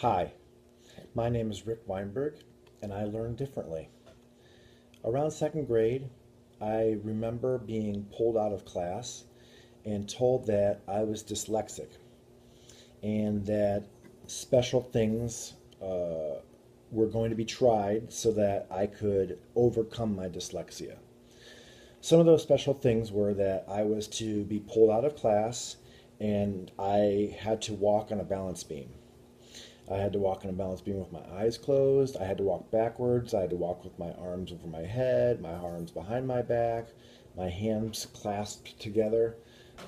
Hi, my name is Rick Weinberg, and I learn differently. Around second grade, I remember being pulled out of class and told that I was dyslexic and that special things were going to be tried so that I could overcome my dyslexia. Some of those special things were that I was to be pulled out of class and I had to walk on a balance beam. I had to walk on a balance beam with my eyes closed. I had to walk backwards. I had to walk with my arms over my head, my arms behind my back, my hands clasped together,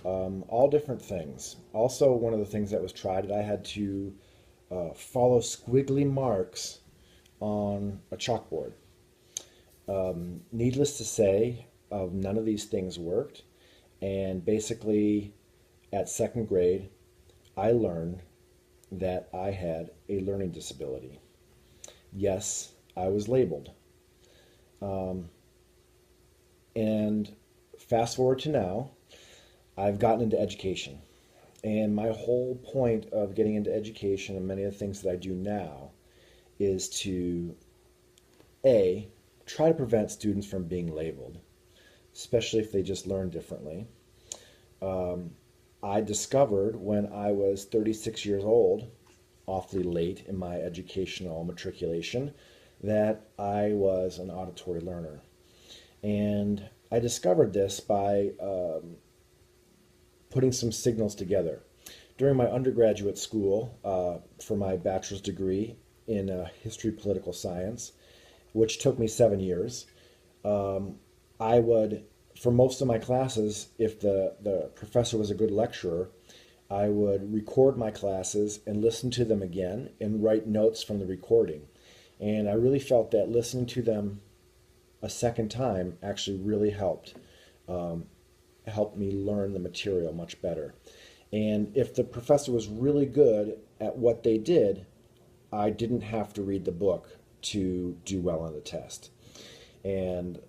all different things. Also, one of the things that was tried, I had to follow squiggly marks on a chalkboard. Needless to say, none of these things worked. And basically, at second grade, I learned that I had a learning disability. Yes, I was labeled. Um, and fast forward to now, I've gotten into education. And my whole point of getting into education and many of the things that I do now is to A, try to prevent students from being labeled, especially if they just learn differently. Um, I discovered when I was 36 years old, awfully late in my educational matriculation, that I was an auditory learner. And I discovered this by putting some signals together. During my undergraduate school, for my bachelor's degree in history political science, which took me 7 years, um, I would, for most of my classes, if the professor was a good lecturer, I would record my classes and listen to them again and write notes from the recording. And I really felt that listening to them a second time actually really um, helped me learn the material much better. And if the professor was really good at what they did, I didn't have to read the book to do well on the test. And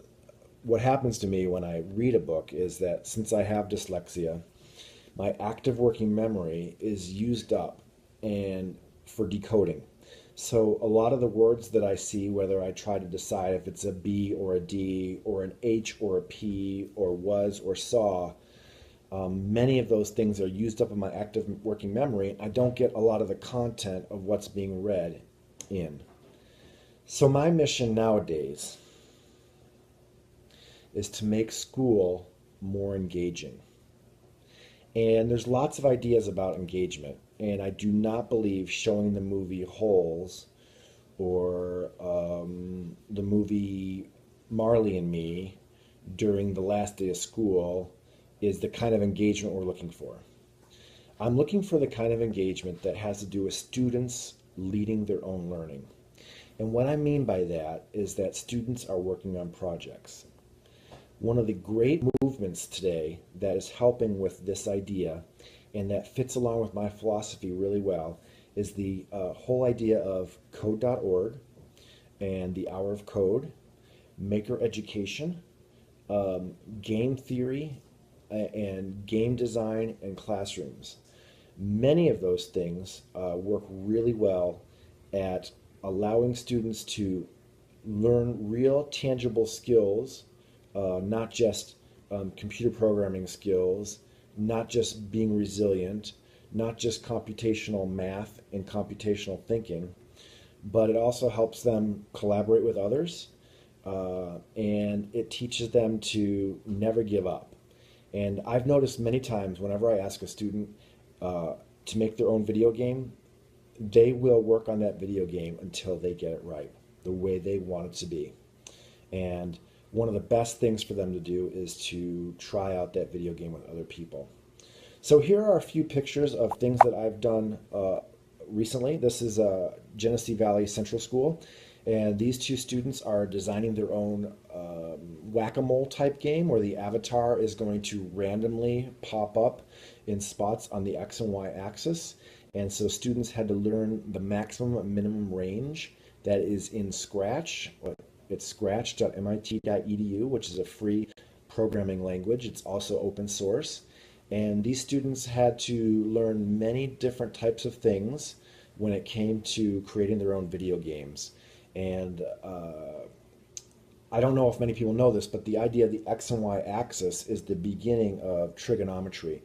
what happens to me when I read a book is that since I have dyslexia, my active working memory is used up and for decoding. So a lot of the words that I see, whether I try to decide if it's a B or a D or an H or a P or was or saw, many of those things are used up in my active working memory. I don't get a lot of the content of what's being read in. So my mission nowadays is to make school more engaging. And there's lots of ideas about engagement. And I do not believe showing the movie Holes or the movie Marley and Me during the last day of school is the kind of engagement we're looking for. I'm looking for the kind of engagement that has to do with students leading their own learning. And what I mean by that is that students are working on projects. One of the great movements today that is helping with this idea and that fits along with my philosophy really well is the whole idea of code.org and the Hour of Code, maker education, game theory, and game design and classrooms. Many of those things work really well at allowing students to learn real tangible skills, not just computer programming skills, not just being resilient, not just computational math and computational thinking, but it also helps them collaborate with others, and it teaches them to never give up. And I've noticed many times whenever I ask a student uh, to make their own video game, they will work on that video game until they get it right, the way they want it to be. And one of the best things for them to do is to try out that video game with other people. So here are a few pictures of things that I've done recently. This is Genesee Valley Central School, and these two students are designing their own whack-a-mole type game where the avatar is going to randomly pop up in spots on the X and Y axis. And so students had to learn the maximum and minimum range that is in Scratch. It's scratch.mit.edu, which is a free programming language. It's also open source. And these students had to learn many different types of things when it came to creating their own video games. And I don't know if many people know this, but the idea of the X and Y axis is the beginning of trigonometry.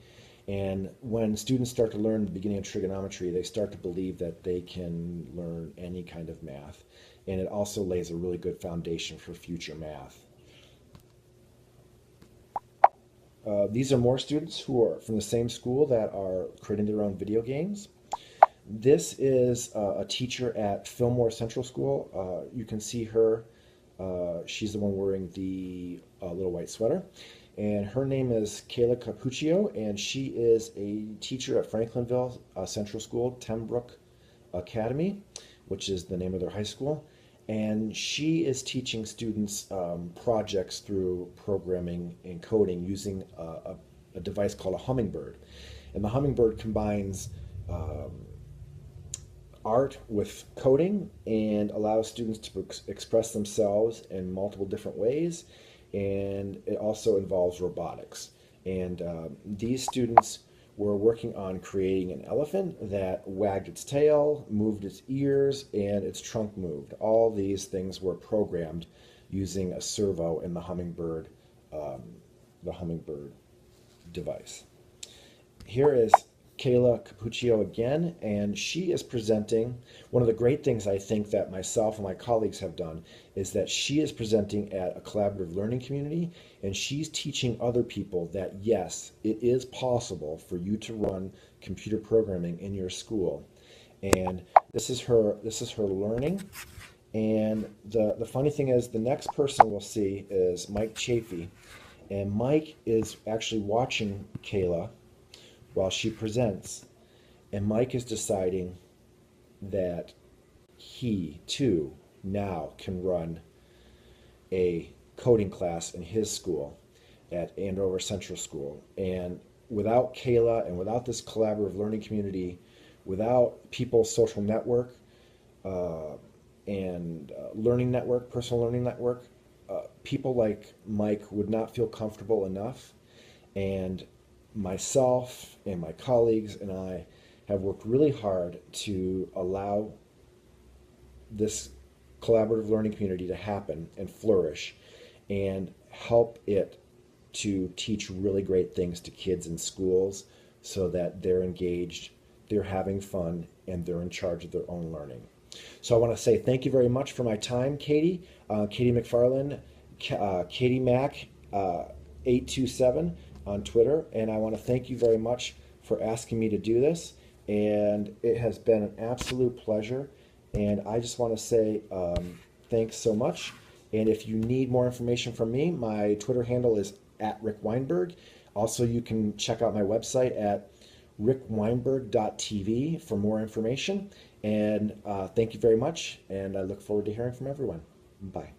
And when students start to learn the beginning of trigonometry, they start to believe that they can learn any kind of math. And it also lays a really good foundation for future math. These are more students who are from the same school that are creating their own video games. This is a teacher at Fillmore Central School. You can see her. She's the one wearing the little white sweater. And her name is Kayla Capuccio, and she is a teacher at Franklinville Central School, Tenbrook Academy, which is the name of their high school. And she is teaching students projects through programming and coding using a device called a Hummingbird. And the Hummingbird combines art with coding and allows students to express themselves in multiple different ways. And it also involves robotics. And these students were working on creating an elephant that wagged its tail, moved its ears, and its trunk moved. All these things were programmed using a servo in the Hummingbird device. Here is Kayla Capuccio again, and she is presenting. One of the great things I think that myself and my colleagues have done is that she is presenting at a collaborative learning community, and she's teaching other people that yes, it is possible for you to run computer programming in your school. And this is her learning. And the funny thing is, the next person we'll see is Mike Chafee, and Mike is actually watching Kayla while she presents, and Mike is deciding that he too now can run a coding class in his school at Andover Central School. And without Kayla and without this collaborative learning community, without People's Social Network and Learning Network, Personal Learning Network, people like Mike would not feel comfortable enough. And myself and my colleagues and I have worked really hard to allow this collaborative learning community to happen and flourish and help it to teach really great things to kids in schools so that they're engaged, they're having fun, and they're in charge of their own learning. So I want to say thank you very much for my time, Katie. Katie McFarland, Katie Mac 827 on Twitter, and I want to thank you very much for asking me to do this, and it has been an absolute pleasure, and I just want to say thanks so much. And if you need more information from me, my Twitter handle is @RickWeinberg. Also, you can check out my website at rickweinberg.tv for more information, and thank you very much, and I look forward to hearing from everyone. Bye.